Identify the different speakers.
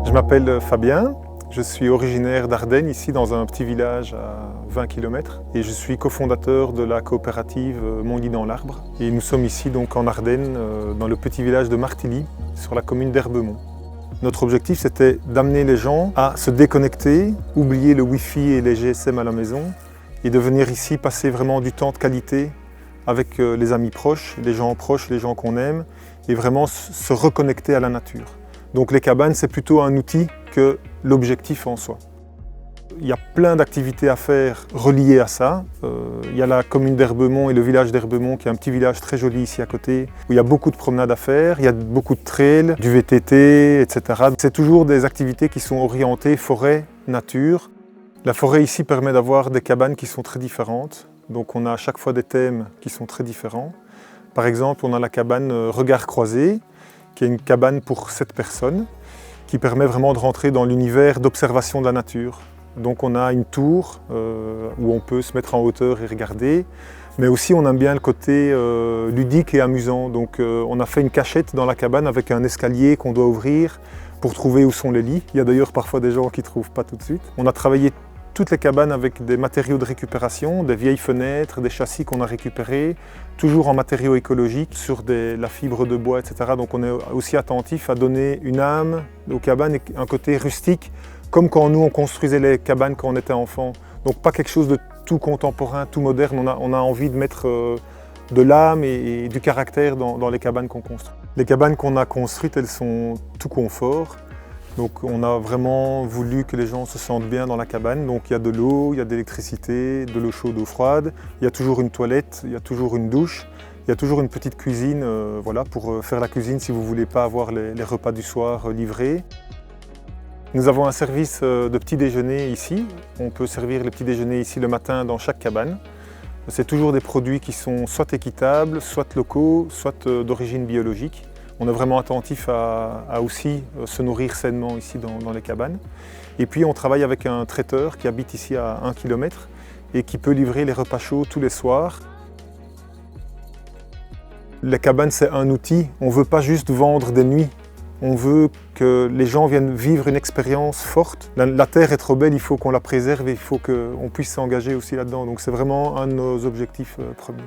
Speaker 1: Je m'appelle Fabien, je suis originaire d'Ardennes, ici dans un petit village à 20 km. Et je suis cofondateur de la coopérative Mon Lit dans l'Arbre. Et nous sommes ici donc en Ardennes, dans le petit village de Martilly, sur la commune d'Herbemont. Notre objectif, c'était d'amener les gens à se déconnecter, oublier le Wi-Fi et les GSM à la maison et de venir ici passer vraiment du temps de qualité avec les amis proches, les gens qu'on aime et vraiment se reconnecter à la nature. Donc les cabanes, c'est plutôt un outil que l'objectif en soi. Il y a plein d'activités à faire reliées à ça. Il y a la commune d'Herbemont et le village d'Herbemont qui est un petit village très joli ici à côté où il y a beaucoup de promenades à faire, il y a beaucoup de trails, du VTT, etc. C'est toujours des activités qui sont orientées forêt, nature. La forêt ici permet d'avoir des cabanes qui sont très différentes. Donc on a à chaque fois des thèmes qui sont très différents. Par exemple, on a la cabane Regard Croisé, qui est une cabane pour 7 personnes, qui permet vraiment de rentrer dans l'univers d'observation de la nature. Donc on a une tour où on peut se mettre en hauteur et regarder, mais aussi on aime bien le côté ludique et amusant. Donc on a fait une cachette dans la cabane avec un escalier qu'on doit ouvrir pour trouver où sont les lits. Il y a d'ailleurs parfois des gens qui ne trouvent pas tout de suite. On a travaillé toutes les cabanes avec des matériaux de récupération, des vieilles fenêtres, des châssis qu'on a récupérés, toujours en matériaux écologiques, sur la fibre de bois, etc. Donc on est aussi attentif à donner une âme aux cabanes et un côté rustique, comme quand nous on construisait les cabanes quand on était enfant. Donc pas quelque chose de tout contemporain, tout moderne, on a envie de mettre de l'âme et du caractère dans les cabanes qu'on construit. Les cabanes qu'on a construites, elles sont tout confort. Donc on a vraiment voulu que les gens se sentent bien dans la cabane. Donc il y a de l'eau, il y a de l'électricité, de l'eau chaude, d'eau froide. Il y a toujours une toilette, il y a toujours une douche. Il y a toujours une petite cuisine voilà, pour faire la cuisine si vous ne voulez pas avoir les repas du soir livrés. Nous avons un service de petit déjeuner ici. On peut servir les petits déjeuners ici le matin dans chaque cabane. C'est toujours des produits qui sont soit équitables, soit locaux, soit d'origine biologique. On est vraiment attentif à aussi se nourrir sainement ici dans les cabanes. Et puis on travaille avec un traiteur qui habite ici à 1 km et qui peut livrer les repas chauds tous les soirs. Les cabanes, c'est un outil. On ne veut pas juste vendre des nuits. On veut que les gens viennent vivre une expérience forte. La terre est trop belle, il faut qu'on la préserve et il faut qu'on puisse s'engager aussi là-dedans. Donc c'est vraiment un de nos objectifs premiers.